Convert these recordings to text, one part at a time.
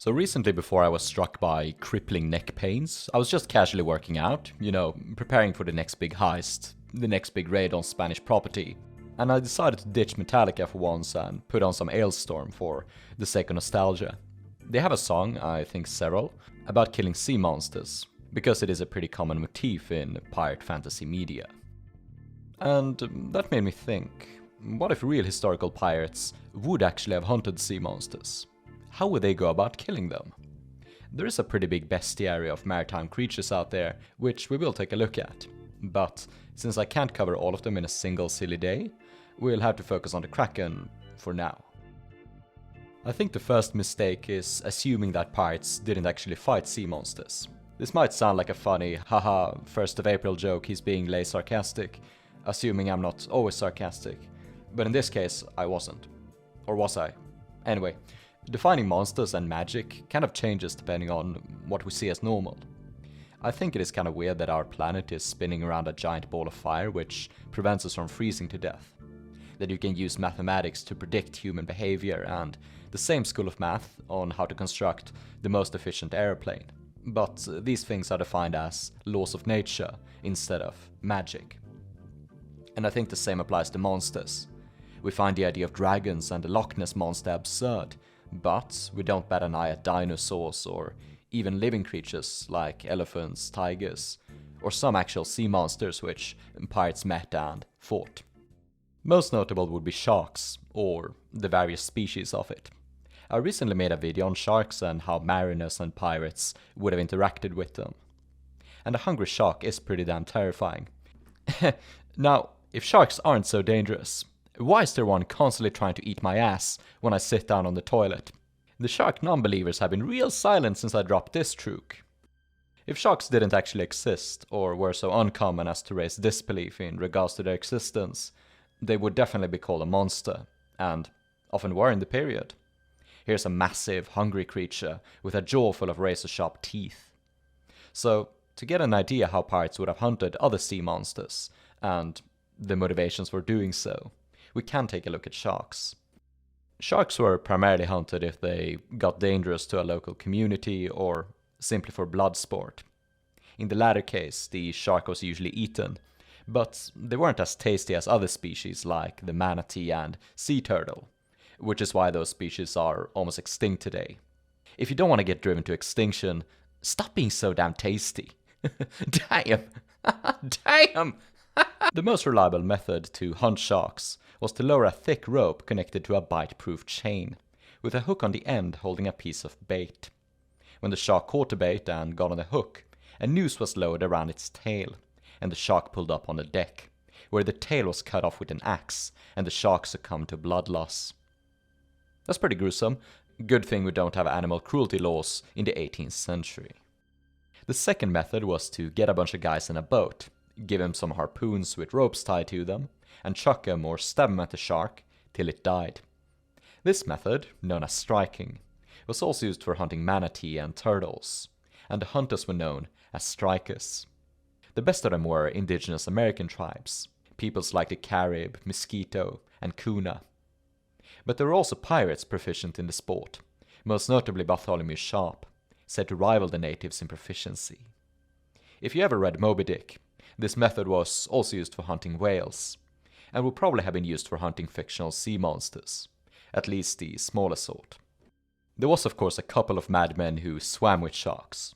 So recently, before I was struck by crippling neck pains, I was just casually working out, preparing for the next big heist, the next big raid on Spanish property. And I decided to ditch Metallica for once and put on some Ailstorm for the sake of nostalgia. They have a song, I think several, about killing sea monsters, because it is a pretty common motif in pirate fantasy media. And that made me think, what if real historical pirates would actually have hunted sea monsters? How would they go about killing them? There is a pretty big bestiary of maritime creatures out there, which we will take a look at. But since I can't cover all of them in a single silly day, we'll have to focus on the Kraken for now. I think the first mistake is assuming that pirates didn't actually fight sea monsters. This might sound like a funny, haha, 1st of April joke, he's being lay sarcastic, assuming I'm not always sarcastic. But in this case, I wasn't. Or was I? Anyway, defining monsters and magic kind of changes depending on what we see as normal. I think it is kind of weird that our planet is spinning around a giant ball of fire which prevents us from freezing to death. That you can use mathematics to predict human behavior and the same school of math on how to construct the most efficient airplane. But these things are defined as laws of nature instead of magic. And I think the same applies to monsters. We find the idea of dragons and the Loch Ness monster absurd, but we don't bat an eye at dinosaurs or even living creatures like elephants, tigers, or some actual sea monsters which pirates met and fought. Most notable would be sharks, or the various species of it. I recently made a video on sharks and how mariners and pirates would have interacted with them. And a hungry shark is pretty damn terrifying. Now, if sharks aren't so dangerous, why is there one constantly trying to eat my ass when I sit down on the toilet? The shark non-believers have been real silent since I dropped this truc. If sharks didn't actually exist, or were so uncommon as to raise disbelief in regards to their existence, they would definitely be called a monster, and often were in the period. Here's a massive, hungry creature with a jaw full of razor-sharp teeth. So, to get an idea how pirates would have hunted other sea monsters, and the motivations for doing so, we can take a look at sharks. Sharks were primarily hunted if they got dangerous to a local community or simply for blood sport. In the latter case, the shark was usually eaten, but they weren't as tasty as other species like the manatee and sea turtle, which is why those species are almost extinct today. If you don't want to get driven to extinction, stop being so damn tasty. Damn! Damn! The most reliable method to hunt sharks was to lower a thick rope connected to a bite-proof chain, with a hook on the end holding a piece of bait. When the shark caught the bait and got on the hook, a noose was lowered around its tail, and the shark pulled up on the deck, where the tail was cut off with an axe, and the shark succumbed to blood loss. That's pretty gruesome. Good thing we don't have animal cruelty laws in the 18th century. The second method was to get a bunch of guys in a boat, give them some harpoons with ropes tied to them, and chuck them or stab them at the shark till it died. This method, known as striking, was also used for hunting manatee and turtles, and the hunters were known as strikers. The best of them were indigenous American tribes, peoples like the Carib, Mosquito, and Kuna. But there were also pirates proficient in the sport, most notably Bartholomew Sharp, said to rival the natives in proficiency. If you ever read Moby Dick, this method was also used for hunting whales, and would probably have been used for hunting fictional sea monsters, at least the smaller sort. There was of course a couple of madmen who swam with sharks.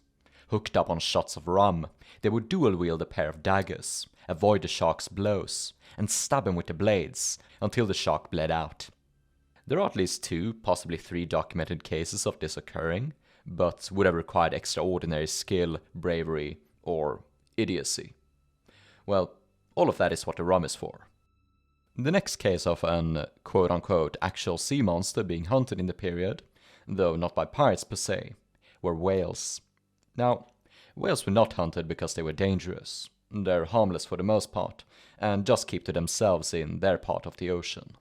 Hooked up on shots of rum, they would dual-wield a pair of daggers, avoid the shark's blows, and stab him with the blades until the shark bled out. There are at least 2, possibly 3 documented cases of this occurring, but would have required extraordinary skill, bravery, or idiocy. Well, all of that is what the rum is for. The next case of an quote-unquote actual sea monster being hunted in the period, though not by pirates per se, were whales. Now, whales were not hunted because they were dangerous. They're harmless for the most part, and just keep to themselves in their part of the ocean.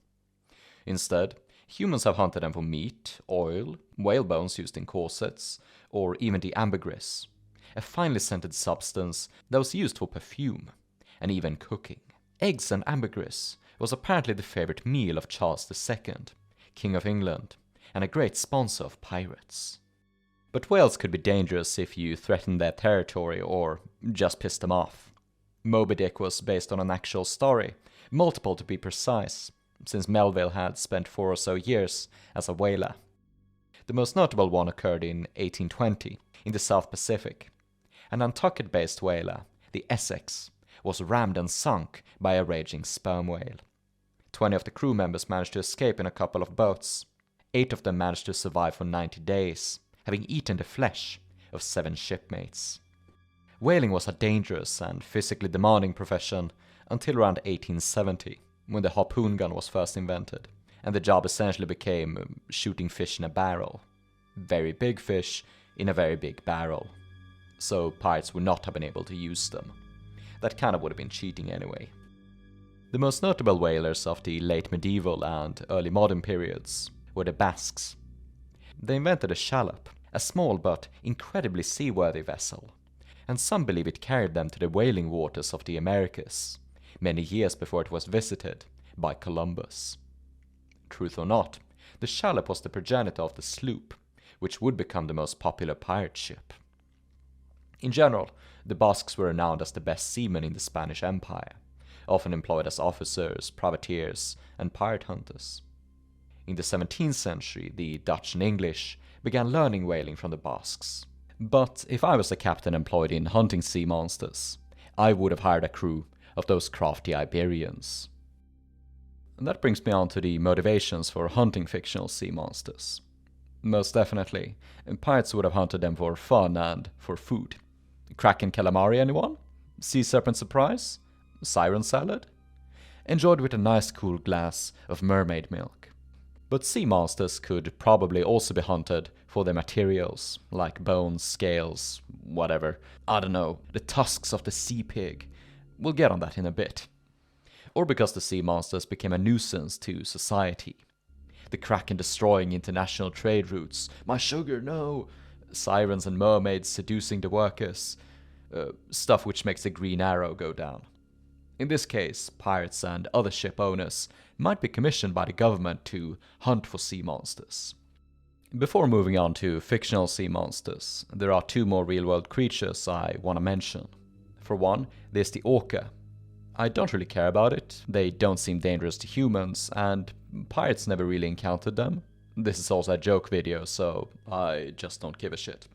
Instead, humans have hunted them for meat, oil, whale bones used in corsets, or even the ambergris, a finely scented substance that was used for perfume, and even cooking. Eggs and ambergris was apparently the favorite meal of Charles II, King of England, and a great sponsor of pirates. But whales could be dangerous if you threatened their territory or just pissed them off. Moby Dick was based on an actual story, multiple to be precise, since Melville had spent 4 or so years as a whaler. The most notable one occurred in 1820 in the South Pacific. An Nantucket-based whaler, the Essex, was rammed and sunk by a raging sperm whale. 20 of the crew members managed to escape in a couple of boats. 8 of them managed to survive for 90 days, having eaten the flesh of 7 shipmates. Whaling was a dangerous and physically demanding profession until around 1870, when the harpoon gun was first invented, and the job essentially became shooting fish in a barrel. Very big fish in a very big barrel. So pirates would not have been able to use them. That kind of would have been cheating anyway. The most notable whalers of the late medieval and early modern periods were the Basques. They invented a shallop, a small but incredibly seaworthy vessel, and some believe it carried them to the whaling waters of the Americas, many years before it was visited by Columbus. Truth or not, the shallop was the progenitor of the sloop, which would become the most popular pirate ship. In general, the Basques were renowned as the best seamen in the Spanish Empire, often employed as officers, privateers, and pirate hunters. In the 17th century, the Dutch and English began learning whaling from the Basques. But if I was a captain employed in hunting sea monsters, I would have hired a crew of those crafty Iberians. And that brings me on to the motivations for hunting fictional sea monsters. Most definitely, pirates would have hunted them for fun and for food. Kraken calamari, anyone? Sea serpent surprise? Siren salad? Enjoyed with a nice cool glass of mermaid milk. But sea monsters could probably also be hunted for their materials, like bones, scales, whatever. I don't know, the tusks of the sea pig. We'll get on that in a bit. Or because the sea monsters became a nuisance to society. The Kraken destroying international trade routes. My sugar, no! Sirens and mermaids seducing the workers. Stuff which makes the Green Arrow go down. In this case, pirates and other ship owners might be commissioned by the government to hunt for sea monsters. Before moving on to fictional sea monsters, there are 2 more real-world creatures I want to mention. For one, there's the orca. I don't really care about it, they don't seem dangerous to humans, and pirates never really encountered them. This is also a joke video, so I just don't give a shit.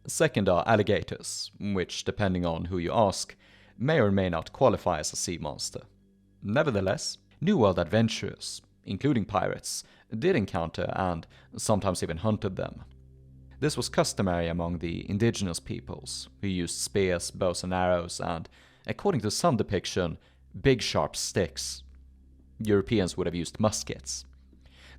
Second are alligators, which, depending on who you ask, may or may not qualify as a sea monster. Nevertheless, New World adventurers, including pirates, did encounter and sometimes even hunted them. This was customary among the indigenous peoples, who used spears, bows and arrows, and, according to some depiction, big sharp sticks. Europeans would have used muskets.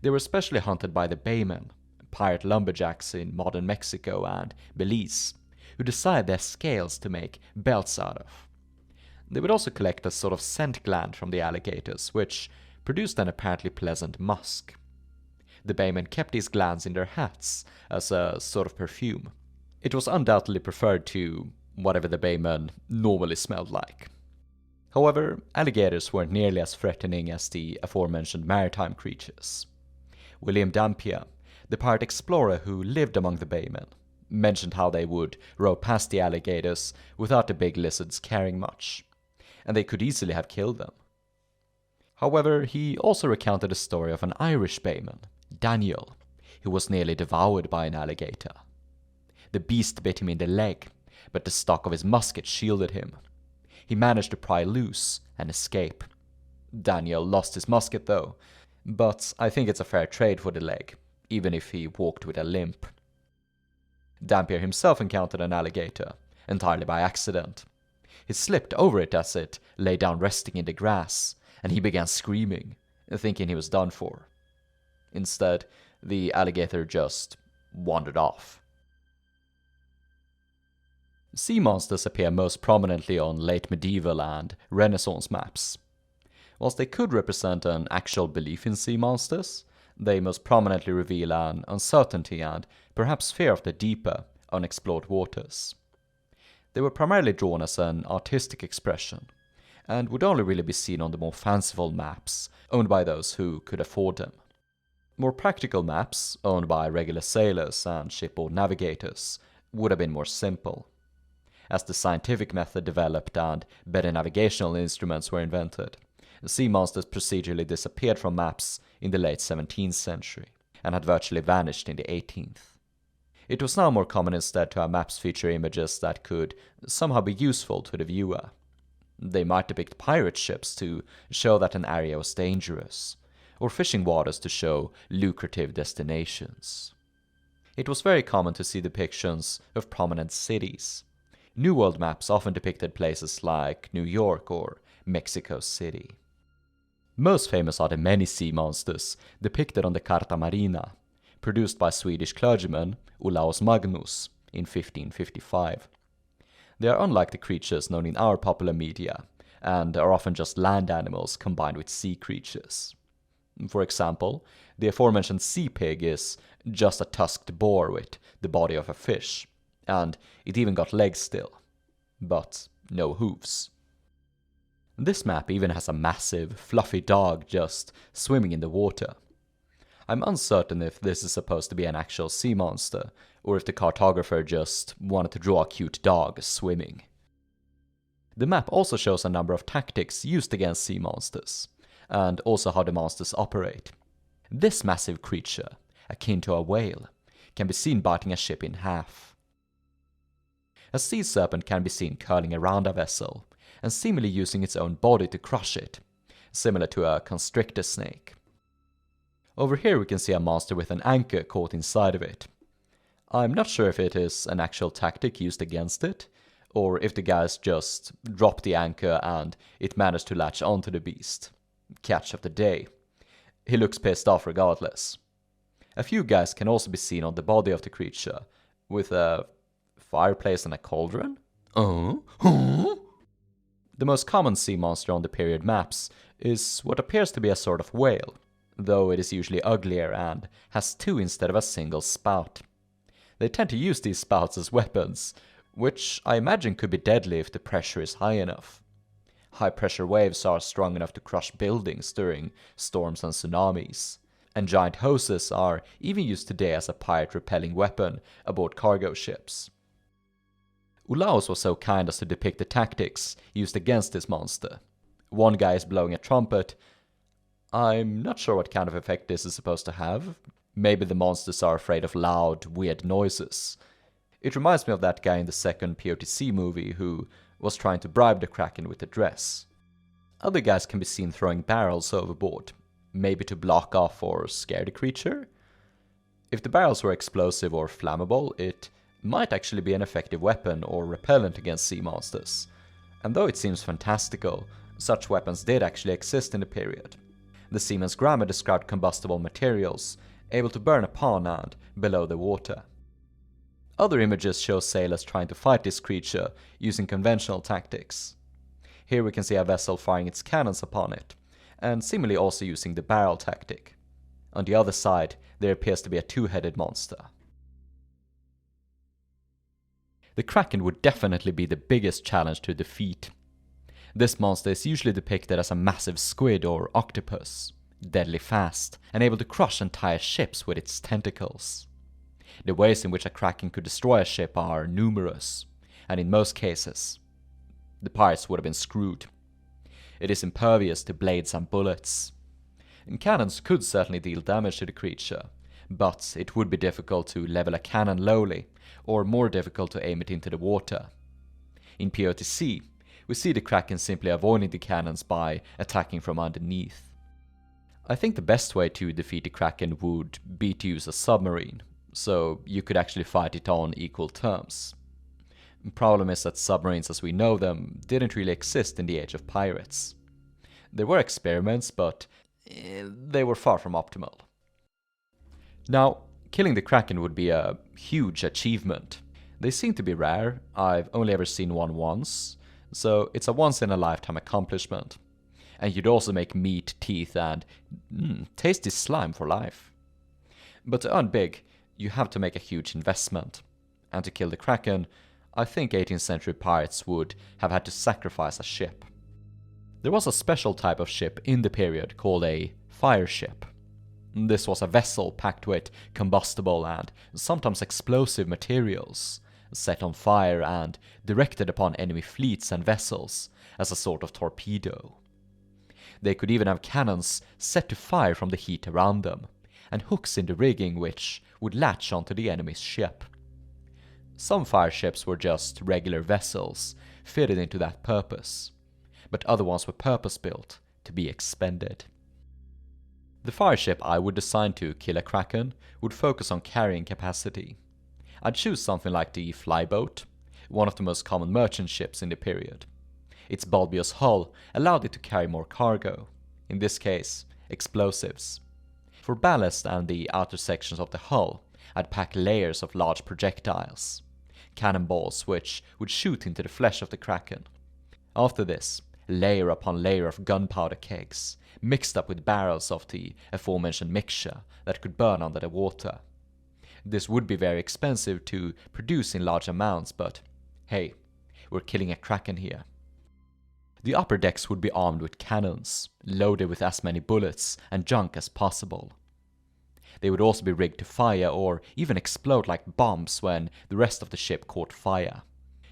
They were especially hunted by the baymen, pirate lumberjacks in modern Mexico and Belize, who decided their scales to make belts out of. They would also collect a sort of scent gland from the alligators, which produced an apparently pleasant musk. The baymen kept these glands in their hats as a sort of perfume. It was undoubtedly preferred to whatever the baymen normally smelled like. However, alligators weren't nearly as threatening as the aforementioned maritime creatures. William Dampier, the pirate explorer who lived among the baymen, mentioned how they would row past the alligators without the big lizards caring much, and they could easily have killed them. However, he also recounted the story of an Irish bayman, Daniel, who was nearly devoured by an alligator. The beast bit him in the leg, but the stock of his musket shielded him. He managed to pry loose and escape. Daniel lost his musket though, but I think it's a fair trade for the leg, even if he walked with a limp. Dampier himself encountered an alligator, entirely by accident. He slipped over it as it lay down resting in the grass, and he began screaming, thinking he was done for. Instead, the alligator just wandered off. Sea monsters appear most prominently on late medieval and Renaissance maps. Whilst they could represent an actual belief in sea monsters, they most prominently reveal an uncertainty and perhaps fear of the deeper, unexplored waters. They were primarily drawn as an artistic expression, and would only really be seen on the more fanciful maps owned by those who could afford them. More practical maps, owned by regular sailors and shipboard navigators, would have been more simple. As the scientific method developed and better navigational instruments were invented, sea monsters procedurally disappeared from maps in the late 17th century and had virtually vanished in the 18th. It was now more common instead to have maps feature images that could somehow be useful to the viewer. They might depict pirate ships to show that an area was dangerous, or fishing waters to show lucrative destinations. It was very common to see depictions of prominent cities. New World maps often depicted places like New York or Mexico City. Most famous are the many sea monsters depicted on the Carta Marina, produced by Swedish clergyman Olaus Magnus in 1555. They are unlike the creatures known in our popular media, and are often just land animals combined with sea creatures. For example, the aforementioned sea pig is just a tusked boar with the body of a fish, and it even got legs still, but no hooves. This map even has a massive, fluffy dog just swimming in the water. I'm uncertain if this is supposed to be an actual sea monster, or if the cartographer just wanted to draw a cute dog swimming. The map also shows a number of tactics used against sea monsters, and also how the monsters operate. This massive creature, akin to a whale, can be seen biting a ship in half. A sea serpent can be seen curling around a vessel, and seemingly using its own body to crush it, similar to a constrictor snake. Over here we can see a monster with an anchor caught inside of it. I'm not sure if it is an actual tactic used against it, or if the guys just dropped the anchor and it managed to latch onto the beast. Catch of the day. He looks pissed off regardless. A few guys can also be seen on the body of the creature, with a fireplace and a cauldron? The most common sea monster on the period maps is what appears to be a sort of whale, though it is usually uglier and has two instead of a single spout. They tend to use these spouts as weapons, which I imagine could be deadly if the pressure is high enough. High pressure waves are strong enough to crush buildings during storms and tsunamis, and giant hoses are even used today as a pirate repelling weapon aboard cargo ships. Olaus was so kind as to depict the tactics used against this monster. One guy is blowing a trumpet. I'm not sure what kind of effect this is supposed to have. Maybe the monsters are afraid of loud, weird noises. It reminds me of that guy in the second POTC movie who was trying to bribe the Kraken with a dress. Other guys can be seen throwing barrels overboard, maybe to block off or scare the creature. If the barrels were explosive or flammable, it might actually be an effective weapon or repellent against sea monsters. And though it seems fantastical, such weapons did actually exist in the period. The Seaman's Grammar described combustible materials, able to burn upon and below the water. Other images show sailors trying to fight this creature using conventional tactics. Here we can see a vessel firing its cannons upon it, and seemingly also using the barrel tactic. On the other side, there appears to be a two-headed monster. The Kraken would definitely be the biggest challenge to defeat. This monster is usually depicted as a massive squid or octopus, deadly fast, and able to crush entire ships with its tentacles. The ways in which a Kraken could destroy a ship are numerous, and in most cases, the pirates would have been screwed. It is impervious to blades and bullets. And cannons could certainly deal damage to the creature, but it would be difficult to level a cannon lowly, or more difficult to aim it into the water. In POTC, we see the Kraken simply avoiding the cannons by attacking from underneath. I think the best way to defeat the Kraken would be to use a submarine, so you could actually fight it on equal terms. The problem is that submarines as we know them didn't really exist in the age of pirates. There were experiments, but they were far from optimal. Now, killing the Kraken would be a huge achievement. They seem to be rare, I've only ever seen one once, so it's a once-in-a-lifetime accomplishment. And you'd also make meat, teeth, and tasty slime for life. But to earn big, you have to make a huge investment. And to kill the Kraken, I think 18th century pirates would have had to sacrifice a ship. There was a special type of ship in the period called a fire ship. This was a vessel packed with combustible and sometimes explosive materials, set on fire and directed upon enemy fleets and vessels as a sort of torpedo. They could even have cannons set to fire from the heat around them, and hooks in the rigging which would latch onto the enemy's ship. Some fireships were just regular vessels, fitted into that purpose, but other ones were purpose-built to be expended. The fireship I would design to kill a Kraken would focus on carrying capacity. I'd choose something like the Flyboat, one of the most common merchant ships in the period. Its bulbous hull allowed it to carry more cargo, in this case, explosives. For ballast and the outer sections of the hull, I'd pack layers of large projectiles, cannonballs which would shoot into the flesh of the Kraken. After this, layer upon layer of gunpowder kegs, mixed up with barrels of the aforementioned mixture that could burn under the water. This would be very expensive to produce in large amounts, but hey, we're killing a Kraken here. The upper decks would be armed with cannons, loaded with as many bullets and junk as possible. They would also be rigged to fire or even explode like bombs when the rest of the ship caught fire.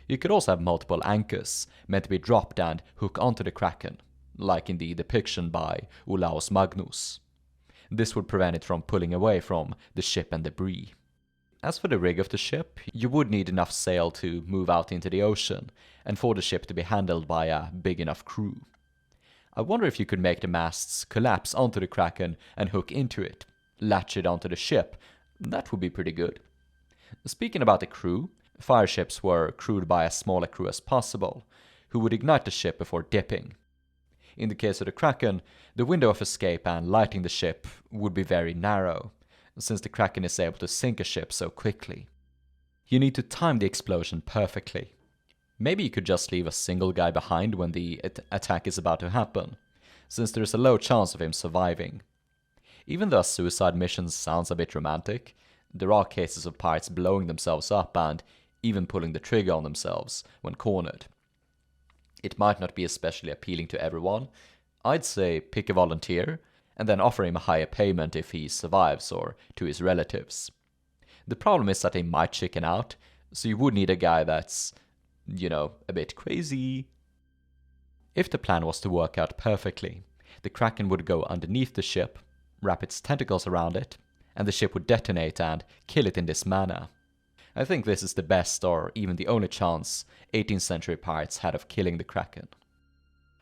You could also have multiple anchors, meant to be dropped and hook onto the Kraken, like in the depiction by Olaus Magnus. This would prevent it from pulling away from the ship and debris. As for the rig of the ship, you would need enough sail to move out into the ocean, and for the ship to be handled by a big enough crew. I wonder if you could make the masts collapse onto the Kraken and hook into it, latch it onto the ship. That would be pretty good. Speaking about the crew, fireships were crewed by as small a crew as possible, who would ignite the ship before dipping. In the case of the Kraken, the window of escape and lighting the ship would be very narrow, since the Kraken is able to sink a ship so quickly. You need to time the explosion perfectly. Maybe you could just leave a single guy behind when the attack is about to happen, since there is a low chance of him surviving. Even though a suicide mission sounds a bit romantic, there are cases of pirates blowing themselves up and even pulling the trigger on themselves when cornered. It might not be especially appealing to everyone. I'd say pick a volunteer and then offer him a higher payment if he survives or to his relatives. The problem is that they might chicken out, so you would need a guy that's, a bit crazy. If the plan was to work out perfectly, the Kraken would go underneath the ship, wrap its tentacles around it, and the ship would detonate and kill it in this manner. I think this is the best or even the only chance 18th century pirates had of killing the Kraken.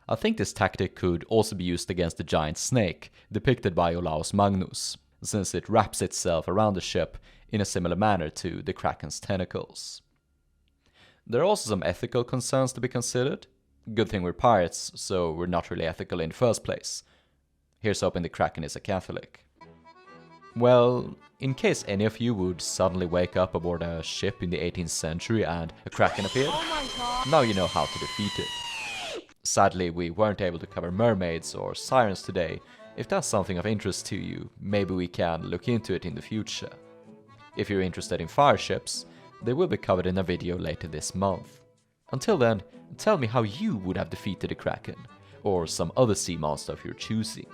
I think this tactic could also be used against the giant snake depicted by Olaus Magnus, since it wraps itself around the ship in a similar manner to the Kraken's tentacles. There are also some ethical concerns to be considered. Good thing we're pirates, so we're not really ethical in the first place. Here's hoping the Kraken is a Catholic. Well, in case any of you would suddenly wake up aboard a ship in the 18th century and a Kraken appeared, now you know how to defeat it. Sadly, we weren't able to cover mermaids or sirens today. If that's something of interest to you, maybe we can look into it in the future. If you're interested in fireships, they will be covered in a video later this month. Until then, tell me how you would have defeated the Kraken, or some other sea monster of your choosing.